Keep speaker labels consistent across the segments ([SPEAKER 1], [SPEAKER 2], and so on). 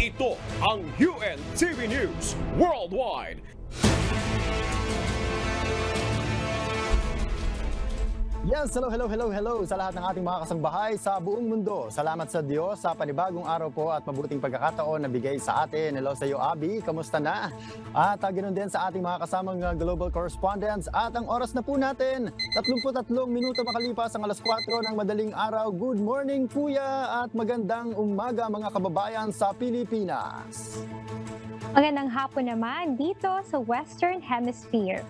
[SPEAKER 1] Ito ang UNTV News Worldwide.
[SPEAKER 2] Yes, hello sa lahat ng ating mga kasangbahay sa buong mundo. Salamat sa Diyos sa panibagong araw po at mabuting pagkakataon na bigay sa atin. Hello sa iyo, Abby. Kamusta na? At ganoon din sa ating mga kasamang global correspondents. At ang oras na po natin, 33 minuto makalipas ang alas 4 ng madaling araw. Good morning, Kuya, at magandang umaga mga kababayan sa Pilipinas.
[SPEAKER 3] Magandang hapon naman dito sa Western Hemisphere.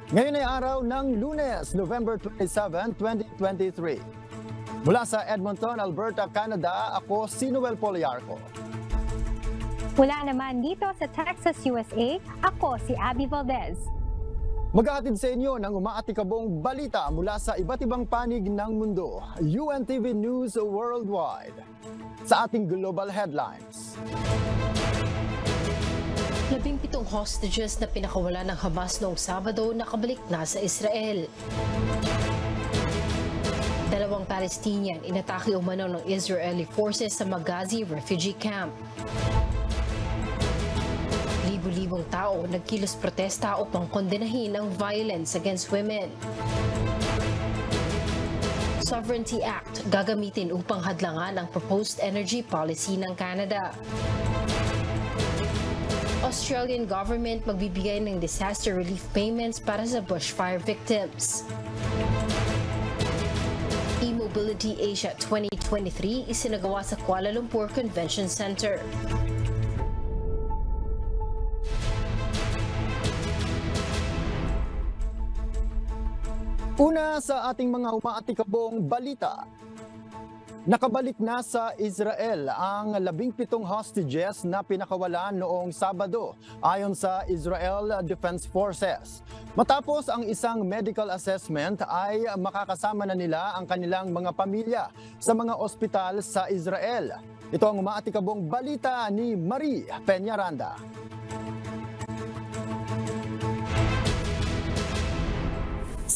[SPEAKER 2] Ngayon ay araw ng Lunes, November 27, 2023. Mula sa Edmonton, Alberta, Canada, ako si Noel Poliarco.
[SPEAKER 3] Mula naman dito sa Texas, USA, ako si Abby Valdez.
[SPEAKER 2] Maghahatid sa inyo ng umaatikabong balita mula sa iba't ibang panig ng mundo. UNTV News Worldwide. Sa ating global headlines.
[SPEAKER 4] 17 hostages na pinakawala ng Hamas noong Sabado nakabalik na sa Israel. 2 Palestinian inatake umano ng Israeli forces sa Maghazi refugee camp. Libu-libong tao nagkilos protesta upang kondenahin ang violence against women. Sovereignty Act gagamitin upang hadlangan ang proposed energy policy ng Canada. Australian government magbibigay ng disaster relief payments para sa bushfire victims. E-Mobility Asia 2023 isinagawa sa Kuala Lumpur Convention Center.
[SPEAKER 2] Una sa ating mga umaatikabong balita. Nakabalik na sa Israel ang 17 hostages na pinakawalan noong Sabado ayon sa Israel Defense Forces. Matapos ang isang medical assessment ay makakasama na nila ang kanilang mga pamilya sa mga ospital sa Israel. Ito ang umaatikabong balita ni Marie Peñaranda.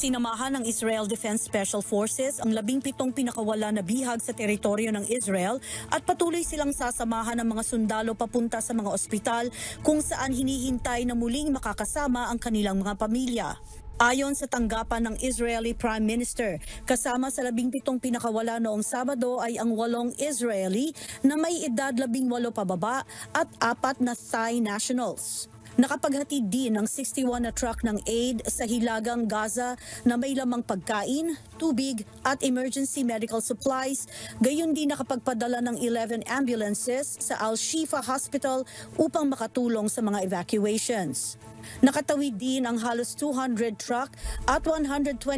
[SPEAKER 5] Sinamahan ng Israel Defense Special Forces ang 17 pinakawala na bihag sa teritoryo ng Israel at patuloy silang sasamahan ng mga sundalo papunta sa mga ospital kung saan hinihintay na muling makakasama ang kanilang mga pamilya. Ayon sa tanggapan ng Israeli Prime Minister, kasama sa 17 pinakawala noong Sabado ay ang 8 Israeli na may edad 18 pababa at 4 na Thai nationals. Nakapaghatid din ng 61 na truck ng aid sa Hilagang Gaza na may lamang pagkain, tubig at emergency medical supplies. Gayon din nakapagpadala ng 11 ambulances sa Al-Shifa Hospital upang makatulong sa mga evacuations. Nakatawid din ang halos 200 truck at 129,000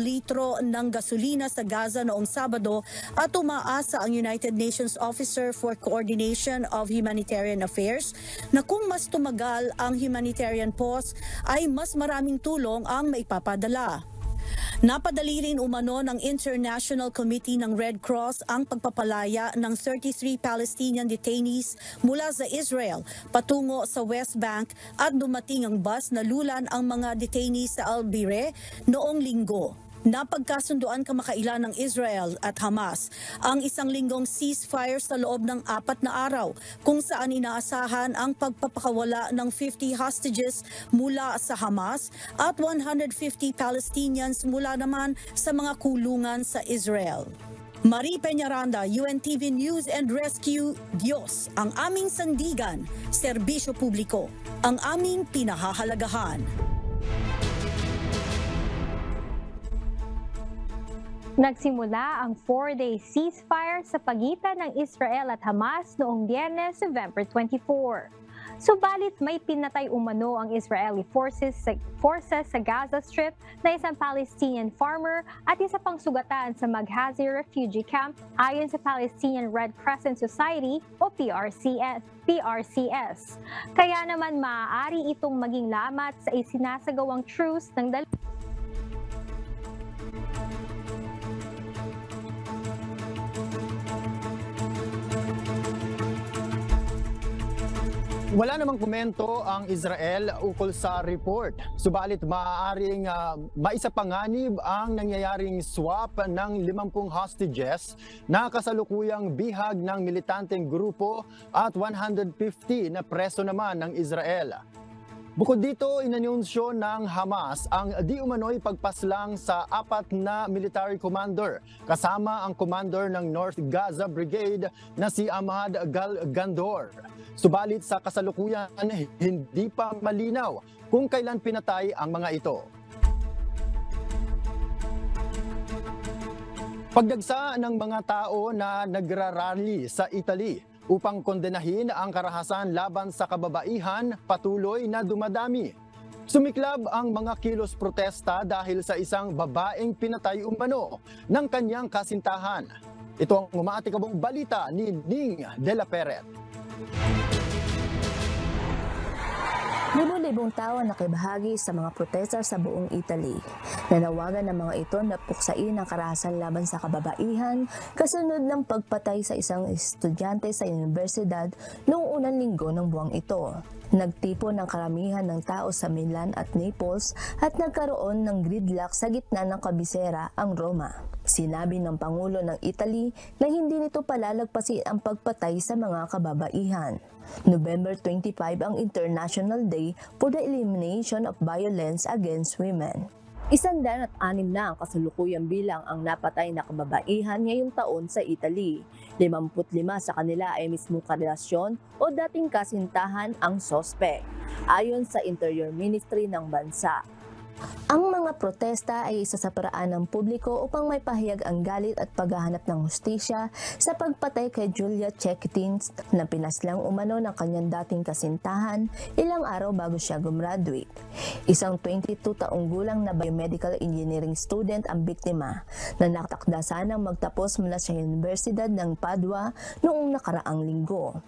[SPEAKER 5] litro ng gasolina sa Gaza noong Sabado at umaasa ang United Nations Officer for Coordination of Humanitarian Affairs na kung mas tumagal ang humanitarian pause ay mas maraming tulong ang maipapadala. Napadali rin umano ng International Committee ng Red Cross ang pagpapalaya ng 33 Palestinian detainees mula sa Israel patungo sa West Bank at dumating ang bus na lulan ang mga detainees sa Al-Bireh noong Linggo. Napagkasunduan kamakailan ng Israel at Hamas ang 1 linggong ceasefire sa loob ng 4 na araw kung saan inaasahan ang pagpapakawala ng 50 hostages mula sa Hamas at 150 Palestinians mula naman sa mga kulungan sa Israel. Marie Peñaranda, UNTV News and Rescue. Diyos ang aming sandigan, serbisyo publiko, ang aming pinahahalagahan.
[SPEAKER 3] Nagsimula ang 4-day ceasefire sa pagitan ng Israel at Hamas noong Biyernes, November 24. Subalit may pinatay umano ang Israeli forces sa Gaza Strip na isang Palestinian farmer at isa pang sugatan sa Maghazi refugee camp ayon sa Palestinian Red Crescent Society o PRCS. Kaya naman maaari itong maging lamat sa isinasagawang truce ng
[SPEAKER 2] Wala namang komento ang Israel ukol sa report. Subalit maaaring maisapanganib ang nangyayaring swap ng 50 hostages na kasalukuyang bihag ng militanteng grupo at 150 na preso naman ng Israel. Bukod dito, inanunsyo ng Hamas ang di umano'y pagpaslang sa 4 na military commander kasama ang commander ng North Gaza Brigade na si Ahmad Gal-Gandor. Subalit sa kasalukuyan, hindi pa malinaw kung kailan pinatay ang mga ito. Pagdagsa ng mga tao na nagrarally sa Italy upang kondenahin ang karahasan laban sa kababaihan patuloy na dumadami. Sumiklab ang mga kilos protesta dahil sa isang babaeng pinatay umano ng kanyang kasintahan. Ito ang umaatikabong balita ni Ning de la Peret.
[SPEAKER 6] Libo-libong tao ang nakibahagi sa mga protesta sa buong Italy. Nanawagan ng mga ito na puksain ang karahasan laban sa kababaihan kasunod ng pagpatay sa isang estudyante sa universidad noong unang linggo ng buwang ito. Nagtipon ng karamihan ng tao sa Milan at Naples at nagkaroon ng gridlock sa gitna ng kabisera ang Roma. Sinabi ng Pangulo ng Italy na hindi nito palalagpasin ang pagpatay sa mga kababaihan. November 25 ang International Day for the Elimination of Violence Against Women. 106 na ang kasalukuyang bilang ang napatay na kababaihan ngayong taon sa Italy. 55 sa kanila ay mismong karelasyon o dating kasintahan ang sospek, ayon sa Interior Ministry ng bansa. Ang mga protesta ay isa sa paraan ng publiko upang may pahayag ang galit at paghahanap ng hustisya sa pagpatay kay Giulia Cecchettin na pinaslang umano ng kanyang dating kasintahan ilang araw bago siya gumraduate. Isang 22 taong gulang na biomedical engineering student ang biktima na nakatakda sanang magtapos mula sa Universidad ng Padua noong nakaraang linggo.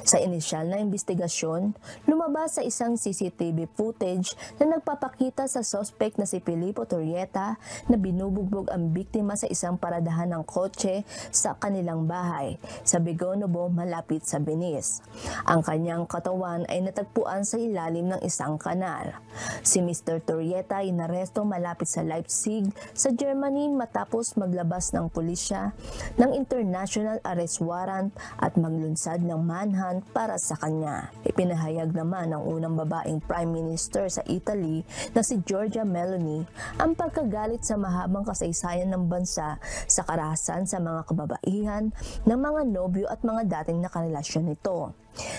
[SPEAKER 6] Sa inisyal na investigasyon, lumabas sa isang CCTV footage na nagpapakita sa suspect na si Filippo Turrieta na binubugbog ang biktima sa isang paradahan ng kotse sa kanilang bahay sa Begonovo malapit sa Venice. Ang kanyang katawan ay natagpuan sa ilalim ng isang kanal. Si Mr. Turrieta ay inaresto malapit sa Leipzig sa Germany matapos maglabas ng pulisya ng international arrest warrant at maglunsad ng manhunt para sa kanya. Ipinahayag naman ng unang babaeng Prime Minister sa Italy na si Giorgia Meloni ang pagkagalit sa mahabang kasaysayan ng bansa sa karahasan sa mga kababaihan ng mga nobyo at mga dating nakarelasyon nito.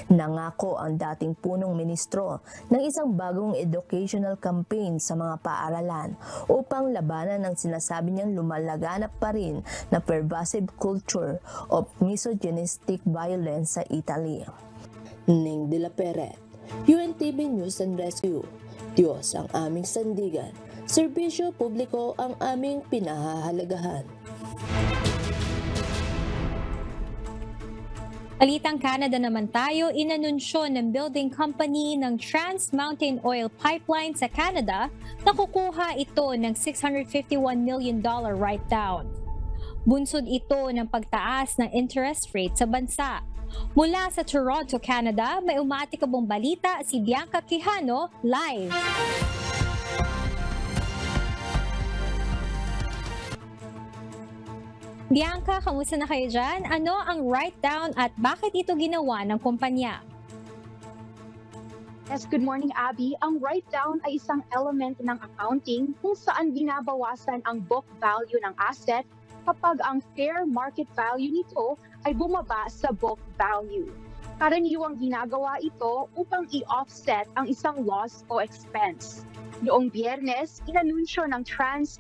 [SPEAKER 6] Nangako ang dating punong ministro ng isang bagong educational campaign sa mga paaralan upang labanan ang sinasabi niyang lumalaganap pa rin na pervasive culture of misogynistic violence sa Italy. Ning de la Peret, UNTV News and Rescue. Diyos ang aming sandigan, serbisyo publiko ang aming pinahahalagahan.
[SPEAKER 3] Balitang Canada naman tayo, inanunsyo ng building company ng Trans Mountain Oil Pipeline sa Canada na kukuha ito ng $651 million write-down. Bunsod ito ng pagtaas ng interest rate sa bansa. Mula sa Toronto, Canada, may umaatikabong balita si Bianca Quijano live. Bianca, kamusta na kayo dyan? Ano ang write-down at bakit ito ginawa ng kumpanya?
[SPEAKER 7] Yes, good morning, Abby. Ang write-down ay isang element ng accounting kung saan binabawasan ang book value ng asset kapag ang fair market value nito ay bumaba sa book value. Karaniwang ginagawa ito upang i-offset ang isang loss o expense. Noong Biyernes, inanunsyo ng Trans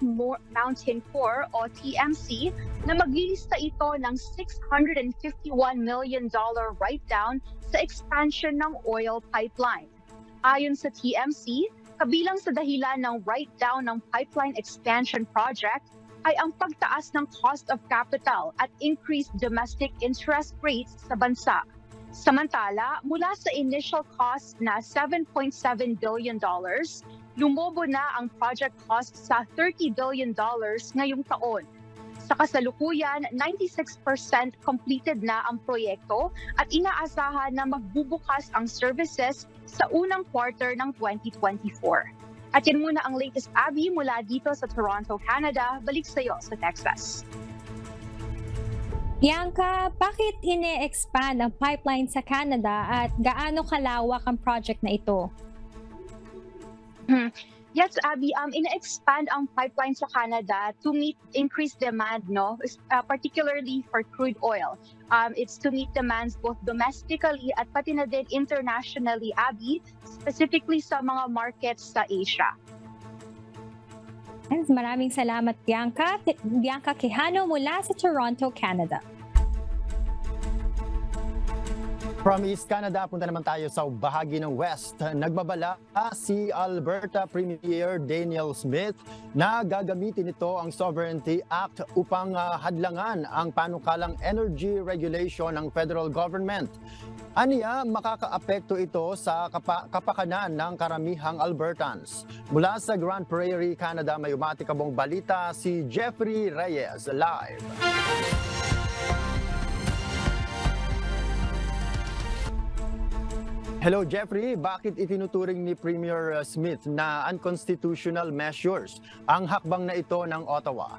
[SPEAKER 7] Mountain Core o TMC na maglilista ito ng $651 million write-down sa expansion ng oil pipeline. Ayon sa TMC, kabilang sa dahilan ng write-down ng pipeline expansion project ay ang pagtaas ng cost of capital at increased domestic interest rates sa bansa. Samantala, mula sa initial cost na $7.7 billion, lumobo na ang project cost sa $30 billion ngayong taon. Sa kasalukuyan, 96% completed na ang proyekto at inaasahan na magbubukas ang services sa unang quarter ng 2024. At yan muna ang latest, Abby, mula dito sa Toronto, Canada. Balik sa iyo sa Texas.
[SPEAKER 3] Bianca, bakit ine-expand ang pipeline sa Canada at gaano kalawak ang project na ito?
[SPEAKER 7] Yes, Abby, ina-expand ang pipeline sa Canada to meet increased demand, no? Particularly for crude oil. It's to meet demands both domestically at pati na din internationally, Abby, specifically sa mga markets sa Asia.
[SPEAKER 3] Yes, maraming salamat, Bianca. Bianca Quijano mula sa Toronto, Canada.
[SPEAKER 2] From East Canada, punta naman tayo sa bahagi ng West. Nagbabala si Alberta Premier Danielle Smith na gagamitin ito ang Sovereignty Act upang hadlangan ang panukalang energy regulation ng federal government. Aniya, makakaapekto ito sa kapakanan ng karamihang Albertans. Mula sa Grand Prairie, Canada, may umatikabong balita si Jeffrey Reyes live. Hello Jeffrey, bakit itinuturing ni Premier Smith na unconstitutional measures ang hakbang na ito ng Ottawa?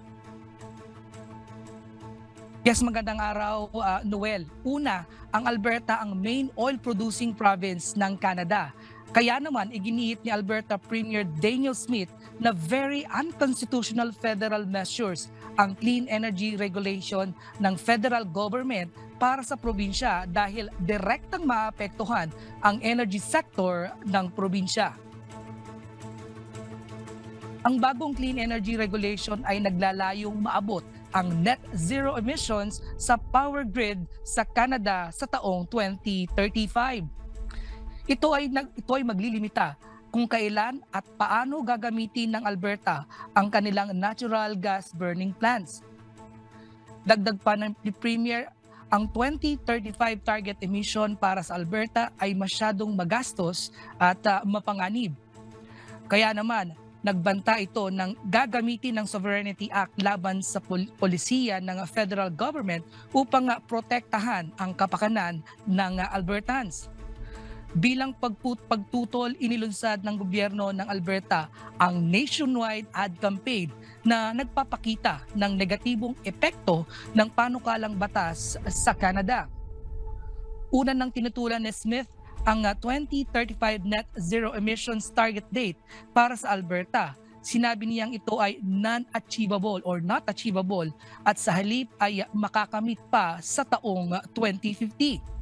[SPEAKER 8] Yes, magandang araw, Noel. Una, ang Alberta ang main oil producing province ng Canada. Kaya naman, iginiit ni Alberta Premier Danielle Smith na very unconstitutional federal measures ang clean energy regulation ng federal government para sa probinsya dahil direktang maapektuhan ang energy sector ng probinsya. Ang bagong clean energy regulation ay naglalayong maabot ang net zero emissions sa power grid sa Canada sa taong 2035. Ito ay maglilimita kung kailan at paano gagamitin ng Alberta ang kanilang natural gas burning plants. Dagdag pa ng Premier, ang 2035 target emission para sa Alberta ay masyadong magastos at mapanganib. Kaya naman, nagbanta ito ng gagamitin ng Sovereignty Act laban sa polisiya ng federal government upang protektahan ang kapakanan ng Albertans. Bilang pagtutol, inilunsad ng gobyerno ng Alberta ang nationwide ad campaign na nagpapakita ng negatibong epekto ng panukalang batas sa Canada. Una nang tinutulan ni Smith ang 2035 net zero emissions target date para sa Alberta. Sinabi niyang ito ay non-achievable or not achievable at sa halip ay makakamit pa sa taong 2050.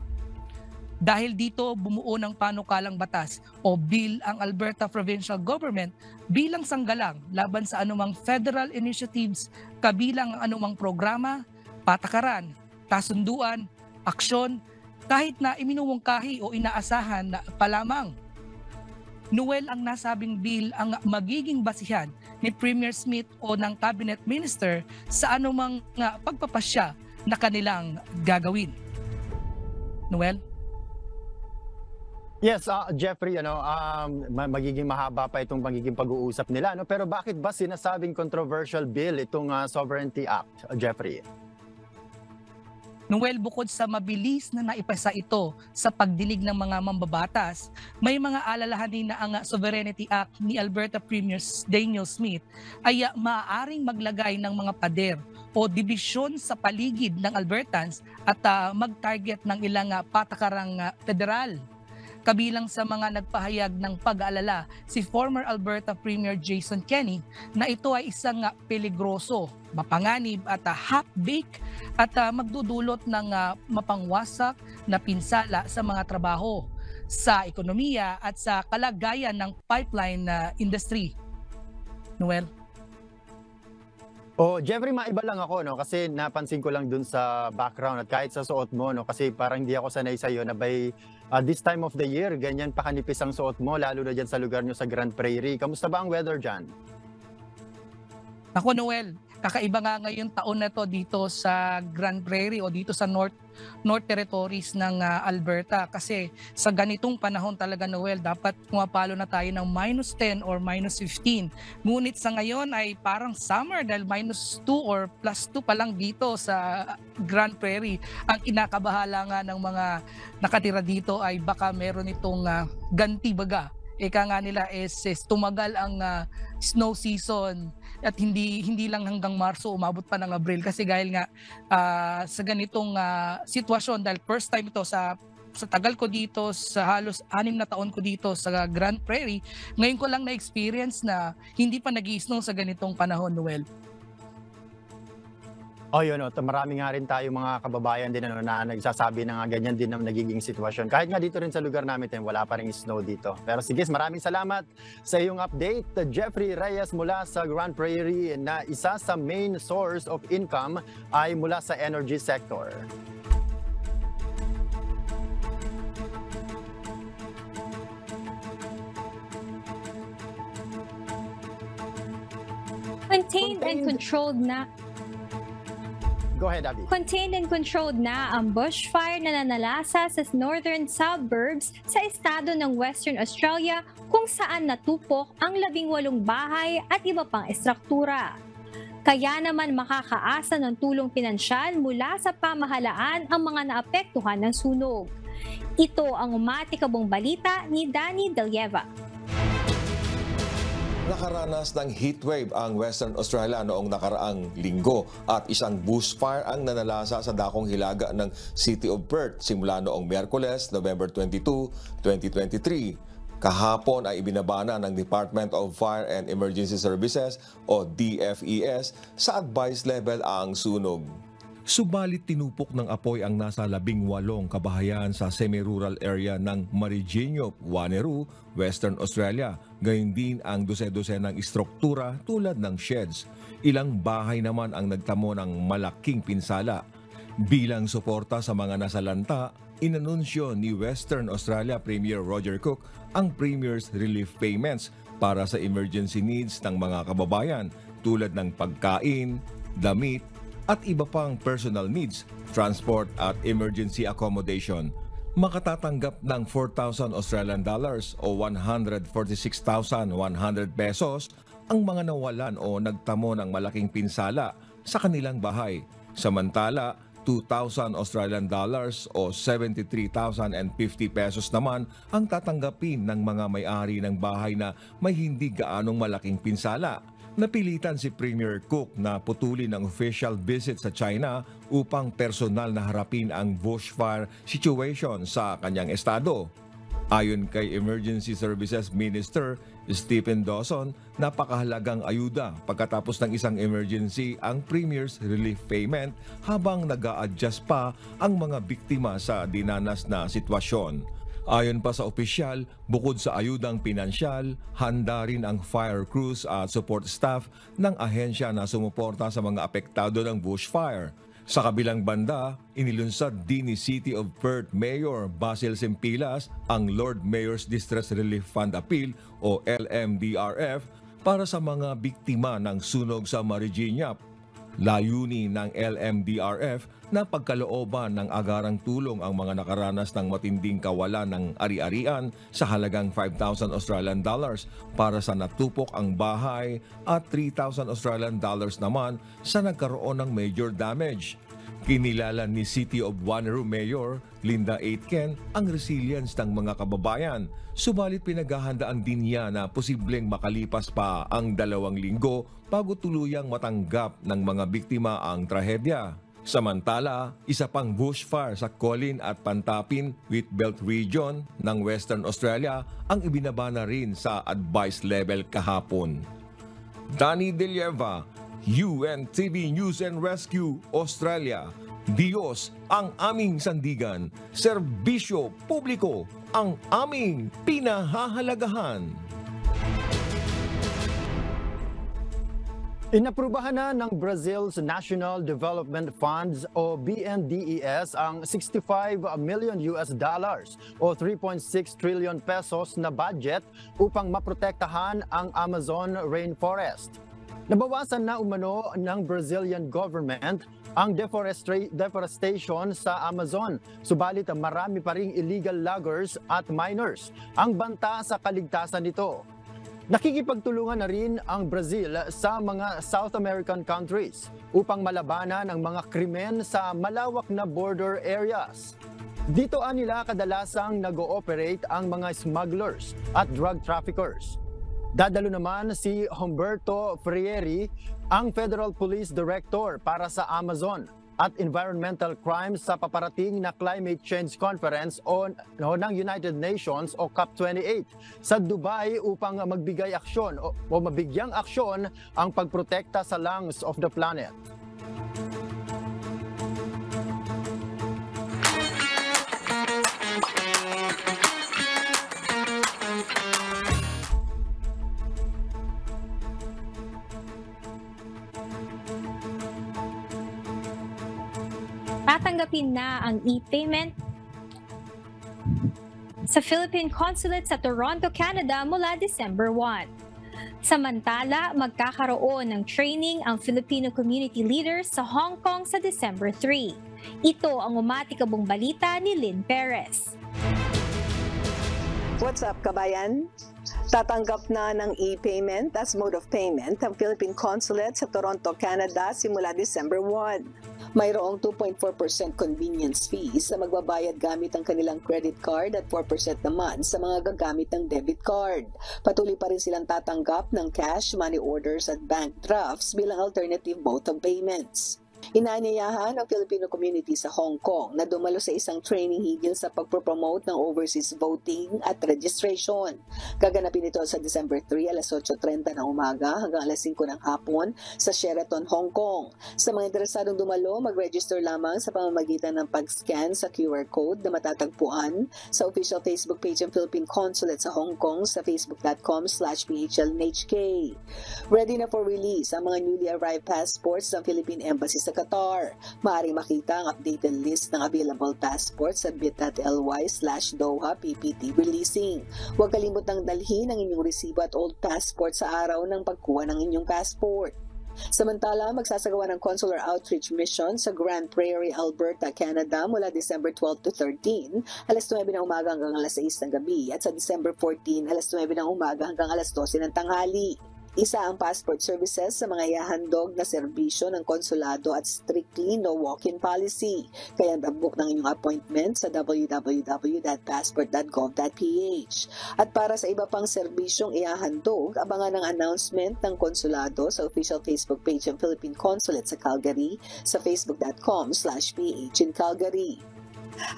[SPEAKER 8] Dahil dito, bumuo ng panukalang batas o bill ang Alberta Provincial Government bilang sanggalang laban sa anumang federal initiatives kabilang ang anumang programa, patakaran, kasunduan, aksyon, kahit na iminuwangkahi o inaasahan na pa lamang. Noel, ang nasabing bill ang magiging basihan ni Premier Smith o ng Cabinet Minister sa anumang pagpapasya na kanilang gagawin. Noel?
[SPEAKER 2] Yes, Jeffrey, magiging mahaba pa itong magiging pag-uusap nila. Pero bakit ba sinasabing controversial bill itong Sovereignty Act, Jeffrey?
[SPEAKER 8] Noel, bukod sa mabilis na naipasa ito sa pagdinig ng mga mambabatas, may mga alalahanin na ang Sovereignty Act ni Alberta Premier Danielle Smith ay maaaring maglagay ng mga pader o dibisyon sa paligid ng Albertans at mag-target ng ilang patakarang federal. Kabilang sa mga nagpahayag ng pag-aalala si former Alberta Premier Jason Kenney na ito ay isang peligroso, mapanganib at half-baked at magdudulot ng mapangwasak na pinsala sa mga trabaho, sa ekonomiya at sa kalagayan ng pipeline industry. Noel?
[SPEAKER 2] Jeffrey, maiba lang ako, kasi napansin ko lang dun sa background at kahit sa suot mo, kasi parang hindi ako sanay sa'yo na by this time of the year, ganyan pakanipis ang suot mo, lalo na dyan sa lugar nyo sa Grand Prairie. Kamusta ba ang weather dyan?
[SPEAKER 8] Ako, Noel, kakaiba nga ngayong taon na to dito sa Grand Prairie o dito sa North North Territories ng Alberta. Kasi sa ganitong panahon talaga, Noel, dapat pumapalo na tayo ng -10 or -15. Ngunit sa ngayon ay parang summer dahil -2 or +2 pa lang dito sa Grand Prairie. Ang kinakabahala nga ng mga nakatira dito ay baka meron itong ganti baga. Ika nga nila is tumagal ang snow season at hindi lang hanggang Marso, umabot pa ng Abril kasi dahil nga sa ganitong sitwasyon, dahil first time ito sa tagal ko dito, sa halos 6 na taon ko dito sa Grand Prairie, ngayon ko lang na-experience na hindi pa nag-i-snow sa ganitong panahon, Noel.
[SPEAKER 2] Yun, marami nga rin tayo mga kababayan din na nagsasabi na nga ganyan din ang nagiging sitwasyon. Kahit nga dito rin sa lugar namin, wala pa rin snow dito. Pero sige, maraming salamat sa iyong update. Jeffrey Reyes mula sa Grand Prairie, na isa sa main source of income ay mula sa energy sector.
[SPEAKER 3] Contained and controlled na.
[SPEAKER 2] Go ahead, Abby.
[SPEAKER 3] Contained and controlled na ang bushfire na nanalasa sa northern suburbs sa estado ng Western Australia, kung saan natupok ang 18 bahay at iba pang estruktura. Kaya naman makakaasa ng tulong pinansyal mula sa pamahalaan ang mga naapektuhan ng sunog. Ito ang umatikabong balita ni Danny Delieva.
[SPEAKER 9] Nakaranas ng heatwave ang Western Australia noong nakaraang linggo at isang bushfire ang nanalasa sa dakong hilaga ng City of Perth simula noong Miyerkules, November 22, 2023. Kahapon ay ibinabana ng Department of Fire and Emergency Services o DFES sa advice level ang sunog. Subalit tinupok ng apoy ang nasa 18 kabahayan sa semi-rural area ng Mariginho, Wanneroo, Western Australia. Gayon din ang dose-dose ng istruktura tulad ng sheds. Ilang bahay naman ang nagtamo ng malaking pinsala. Bilang suporta sa mga nasalanta, inanunsyo ni Western Australia Premier Roger Cook ang Premier's Relief Payments para sa emergency needs ng mga kababayan tulad ng pagkain, damit, at iba pang personal needs, transport at emergency accommodation. Makatatanggap ng 4,000 Australian dollars o 146,100 pesos ang mga nawalan o nagtamo ng malaking pinsala sa kanilang bahay. Samantala, 2,000 Australian dollars o 73,050 pesos naman ang tatanggapin ng mga may-ari ng bahay na may hindi gaanong malaking pinsala. Napilitan si Premier Cook na putulin ang official visit sa China upang personal na harapin ang bushfire situation sa kanyang estado. Ayon kay Emergency Services Minister Stephen Dawson, napakahalagang ayuda pagkatapos ng isang emergency ang Premier's Relief Payment habang nag-a-adjust pa ang mga biktima sa dinanas na sitwasyon. Ayon pa sa opisyal, bukod sa ayudang pinansyal, handa rin ang fire crews at support staff ng ahensya na sumuporta sa mga apektado ng bushfire. Sa kabilang banda, inilunsad din ni City of Perth Mayor Basil Sempilas ang Lord Mayor's Distress Relief Fund Appeal o LMDRF para sa mga biktima ng sunog sa Mariginho. Layunin ng LMDRF na pagkalooban ng agarang tulong ang mga nakaranas ng matinding kawalan ng ari-arian sa halagang 5,000 Australian dollars para sa natupok ang bahay at 3,000 Australian dollars naman sa nagkaroon ng major damage. Kinilala ni City of Wanneroo Mayor Linda Aitken ang resilience ng mga kababayan. Subalit pinaghahandaan din niya na posibleng makalipas pa ang 2 linggo bago tuluyang matanggap ng mga biktima ang trahedya. Samantala, isa pang bushfire sa Colin at Pantapin Wheatbelt Region ng Western Australia ang ibinaba na rin sa advice level kahapon. Danny Delieva, UNTV News and Rescue, Australia. Diyos ang aming sandigan, serbisyo publiko ang aming pinahahalagahan.
[SPEAKER 2] Inaprubahan na ng Brazil's National Development Funds o BNDES ang $65 million o 3.6 trillion pesos na budget upang maprotektahan ang Amazon rainforest. Nabawasan na umano ng Brazilian government ang deforestation sa Amazon. Subalit marami pa ring illegal loggers at miners ang banta sa kaligtasan nito. Nakikipagtulungan na rin ang Brazil sa mga South American countries upang malabanan ang mga krimen sa malawak na border areas. Dito nila kadalasang nag-ooperate ang mga smugglers at drug traffickers. Dadalo naman si Humberto Freire, ang Federal Police Director para sa Amazon at Environmental Crimes sa paparating na Climate Change Conference ng United Nations o COP28 sa Dubai upang magbigay aksyon o mabigyang aksyon ang pagprotekta sa lungs of the planet.
[SPEAKER 3] Tatanggapin na ang e-payment sa Philippine Consulate sa Toronto, Canada mula December 1. Samantala, magkakaroon ng training ang Filipino community leaders sa Hong Kong sa December 3. Ito ang umatikabong balita ni Lynn Perez.
[SPEAKER 10] What's up, kabayan? Tatanggap na ng e-payment as mode of payment ang Philippine Consulate sa Toronto, Canada simula December 1. Mayroong 2.4% convenience fees sa magbabayad gamit ang kanilang credit card at 4% naman sa mga gagamit ng debit card. Patuloy pa rin silang tatanggap ng cash, money orders at bank drafts bilang alternative mode of payments. Inaanyayahan ang Filipino community sa Hong Kong na dumalo sa isang training higil sa pagpropromote ng overseas voting at registration. Gaganapin ito sa December 3, alas 8:30 ng umaga hanggang alas 5 ng hapon sa Sheraton, Hong Kong. Sa mga interesadong dumalo, mag-register lamang sa pamamagitan ng pag-scan sa QR code na matatagpuan sa official Facebook page ng Philippine Consulate sa Hong Kong sa facebook.com/PHLNHK. Ready na for release ang mga newly arrived passports ng Philippine Embassy sa Qatar. Maaaring makita ang updated list ng available passports sa bit.ly/Doha PPT releasing. Huwag kalimutang dalhin ang inyong resibo at old passport sa araw ng pagkuha ng inyong passport. Samantala, magsasagawa ng consular outreach mission sa Grand Prairie, Alberta, Canada mula December 12 to 13, alas 9 ng umaga hanggang alas 6 ng gabi at sa December 14, alas 9 ng umaga hanggang alas 12 ng tanghali. Isa ang passport services sa mga ihahandog na serbisyo ng konsulado at strictly no walk-in policy. Kaya mag-book ng inyong appointment sa www.passport.gov.ph. At para sa iba pang serbisyong ihahandog, abangan ang announcement ng konsulado sa official Facebook page ng Philippine Consulate sa Calgary sa facebook.com/PH in Calgary.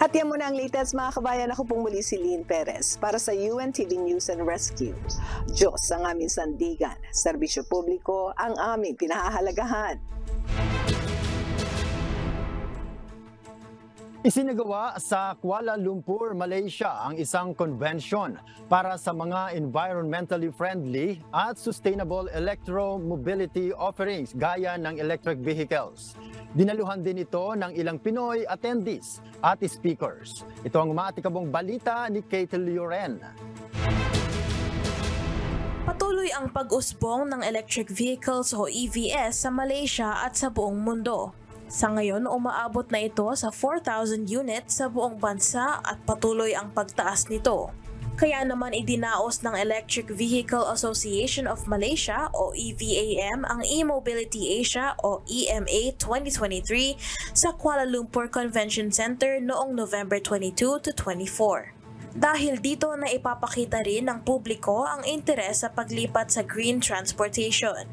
[SPEAKER 10] At yan muna ang latest mga kabayan. Ako pong muli si Lynn Perez para sa UNTV News and Rescue. Diyos ang aming sandigan, serbisyo publiko ang aming pinahahalagahan.
[SPEAKER 2] Isinagawa sa Kuala Lumpur, Malaysia ang isang convention para sa mga environmentally friendly at sustainable electromobility offerings gaya ng electric vehicles. Dinaluhan din ito ng ilang Pinoy attendees at speakers. Ito ang umatikabong balita ni Kate Lloren.
[SPEAKER 11] Patuloy ang pag-usbong ng electric vehicles o EVs sa Malaysia at sa buong mundo. Sa ngayon, umaabot na ito sa 4,000 units sa buong bansa at patuloy ang pagtaas nito. Kaya naman idinaos ng Electric Vehicle Association of Malaysia o EVAM ang E-Mobility Asia o EMA 2023 sa Kuala Lumpur Convention Center noong November 22 to 24. Dahil dito na ipapakita rin ng publiko ang interes sa paglipat sa green transportation.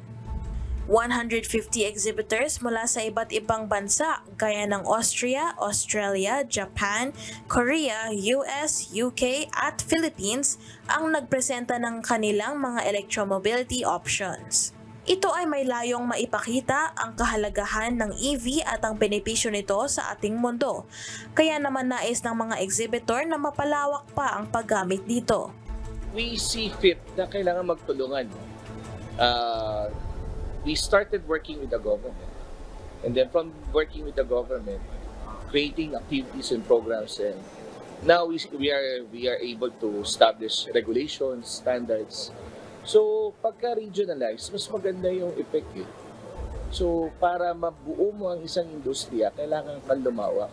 [SPEAKER 11] 150 exhibitors mula sa iba't ibang bansa gaya ng Austria, Australia, Japan, Korea, US, UK at Philippines ang nagpresenta ng kanilang mga electromobility options. Ito ay may layong maipakita ang kahalagahan ng EV at ang benepisyo nito sa ating mundo. Kaya naman nais ng mga exhibitor na mapalawak pa ang paggamit dito.
[SPEAKER 12] We see fit na kailangan magtulungan. We started working with the government, and then from working with the government, creating activities and programs, and now we are able to establish regulations, standards. So pagka regionalized, mas maganda yung effect. So, para mabuo mo ang isang industriya, kailangan kang lumawak,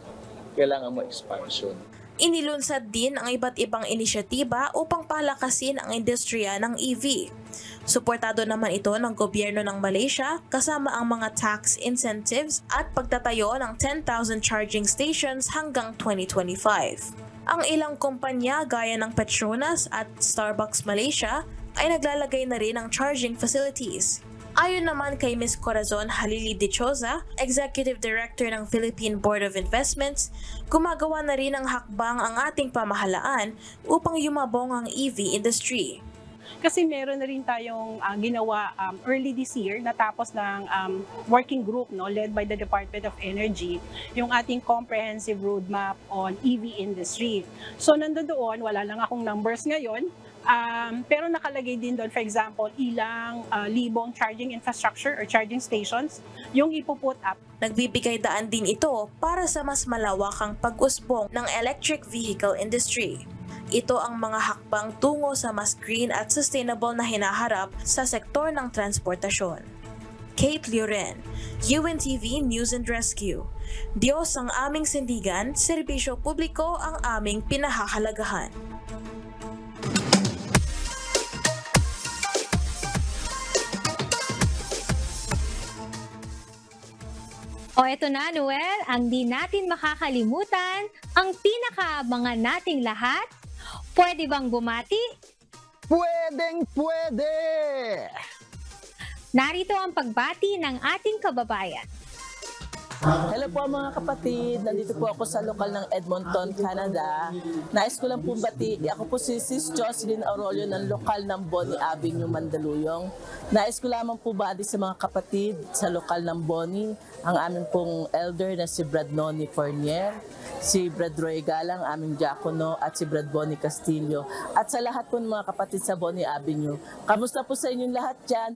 [SPEAKER 12] kailangan mo expansion.
[SPEAKER 11] Inilunsad din ang iba't ibang inisyatiba upang palakasin ang industriya ng EV. Suportado naman ito ng gobyerno ng Malaysia kasama ang mga tax incentives at pagtatayo ng 10,000 charging stations hanggang 2025. Ang ilang kumpanya gaya ng Petronas at Starbucks Malaysia ay naglalagay na rin ng charging facilities. Ayon naman kay Ms. Corazon Halili Dichosa, Executive Director ng Philippine Board of Investments, gumagawa na rin ng hakbang ang ating pamahalaan upang yumabong ang EV industry.
[SPEAKER 13] Kasi meron na rin tayong ginawa early this year, natapos ng working group led by the Department of Energy, yung ating comprehensive roadmap on EV industry. So nandoon, wala lang akong numbers ngayon, pero nakalagay din doon, for example, ilang libong charging infrastructure or charging stations yung ipuput up.
[SPEAKER 11] Nagbibigay daan din ito para sa mas malawakang pag-usbong ng electric vehicle industry. Ito ang mga hakbang tungo sa mas green at sustainable na hinaharap sa sektor ng transportasyon. Kate Lloren, UNTV News and Rescue. Diyos ang aming sindigan, serbisyo publiko ang aming pinahahalagahan.
[SPEAKER 3] O eto na, Noel, ang di natin makakalimutan, ang pinakaabangan nating lahat. Pwede bang bumati?
[SPEAKER 2] Pwedeng pwede!
[SPEAKER 3] Narito ang pagbati ng ating kababayan.
[SPEAKER 14] Hello po mga kapatid, nandito po ako sa lokal ng Edmonton, Canada. Nais ko lang po bati, ako po si Sis Jocelyn Aurolio ng lokal ng Bonnie Avenue, Mandaluyong. Nais ko lamang po bati sa mga kapatid sa lokal ng Bonnie, ang aming pong elder na si Brad Noni Fournier, si Brad Roy Galang, aming diakono, at si Brad Bonnie Castillo. At sa lahat po ng mga kapatid sa Bonnie Avenue. Kamusta po sa inyong lahat dyan?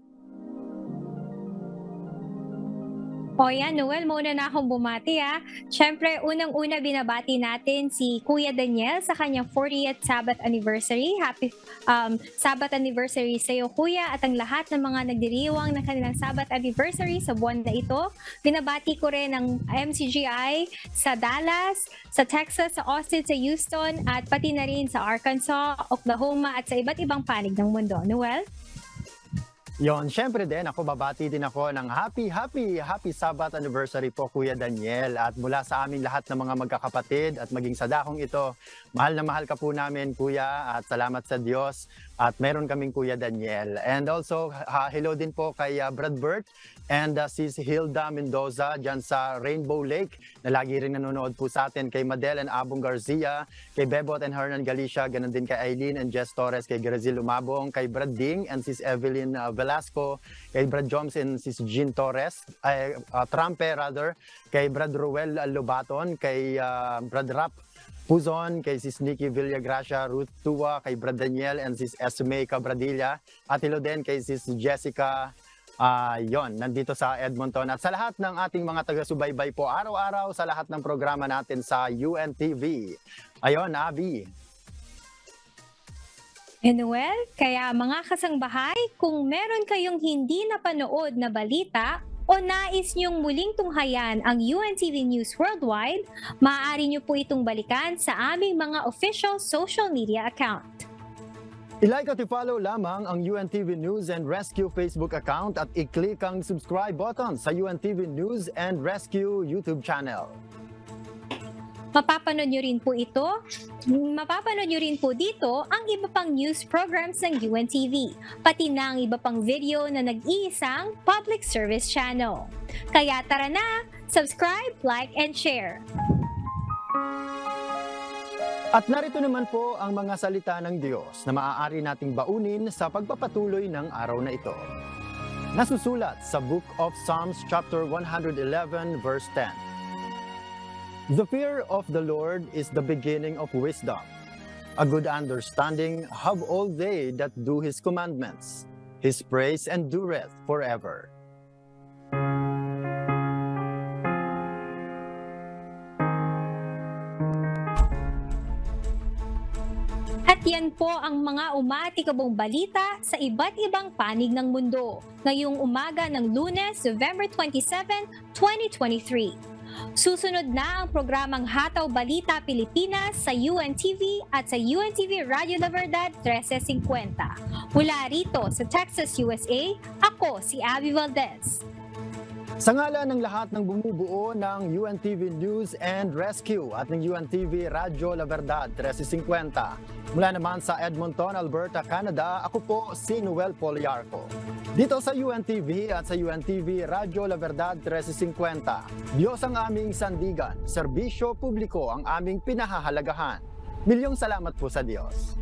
[SPEAKER 3] O yan, Noel, mauna na akong bumati ha. Siyempre, unang-una binabati natin si Kuya Daniel sa kanyang 40th Sabbath anniversary. Happy Sabbath anniversary sa iyo, Kuya, at ang lahat ng mga nagdiriwang ng kanilang Sabbath anniversary sa buwan na ito. Binabati ko rin ang MCGI sa Dallas, sa Texas, sa Austin, sa Houston, at pati na rin sa Arkansas, Oklahoma, at sa iba't ibang panig ng mundo. Noel?
[SPEAKER 2] Yon, syempre din ako babati din ako ng happy Sabbath anniversary po Kuya Daniel, at mula sa aming lahat ng mga magkakapatid at maging sa dakong ito, mahal na mahal ka po namin Kuya, at salamat sa Diyos at meron kaming Kuya Daniel. And also hello din po kay Brad Bert and Sis Hilda Mendoza dyan sa Rainbow Lake na lagi rin nanonood po sa atin, kay Madel and Abong Garcia, kay Bebot and Hernan Galicia, ganun din kay Eileen and Jess Torres, kay Grazil Lumabong, kay Brad Ding and Sis Evelyn Velasco, kay Brad Joms and Sis Jean Torres, Trampe rather, kay Brad Ruel Lobaton, kay Brad Rap Puzon, kay Sis Nikki Villagracia, Ruth Tua, kay Brad Daniel and Sis Esme Cabradilla, at hello din kay Sis Jessica yon, nandito sa Edmonton, at sa lahat ng ating mga taga-subaybay po araw-araw sa lahat ng programa natin sa UNTV. Ayon, Abby.
[SPEAKER 3] Noel, kaya mga kasangbahay, kung meron kayong hindi napanood na balita o nais niyong muling tunghayan ang UNTV News Worldwide, maaari niyo po itong balikan sa aming mga official social media account.
[SPEAKER 2] I-like at i-follow lamang ang UNTV News and Rescue Facebook account at i-click ang subscribe button sa UNTV News and Rescue YouTube channel.
[SPEAKER 3] Mapapanood nyo rin po dito ang iba pang news programs ng UNTV, pati na ang iba pang video na nag-iisang public service channel. Kaya tara na, subscribe, like, and share.
[SPEAKER 2] At narito naman po ang mga salita ng Diyos na maaari nating baunin sa pagpapatuloy ng araw na ito. Nasusulat sa Book of Psalms chapter 111 verse 10. The fear of the Lord is the beginning of wisdom. A good understanding have all they that do his commandments. His praise endureth forever.
[SPEAKER 3] At Yan po ang mga umatikabong balita sa iba't ibang panig ng mundo ngayong umaga ng Lunes, November 27, 2023. Susunod na ang programang Hataw Balita Pilipinas sa UNTV at sa UNTV Radio La Verdad 1350. Mula rito sa Texas, USA, ako si Abby Valdez.
[SPEAKER 2] Sa ngalan ng lahat ng bumubuo ng UNTV News and Rescue at ng UNTV Radio La Verdad 1350. Mula naman sa Edmonton, Alberta, Canada, ako po si Noel Poliarco. Dito sa UNTV at sa UNTV Radio La Verdad 1350, Diyos ang aming sandigan, serbisyo publiko ang aming pinahahalagahan. Milyong salamat po sa Diyos.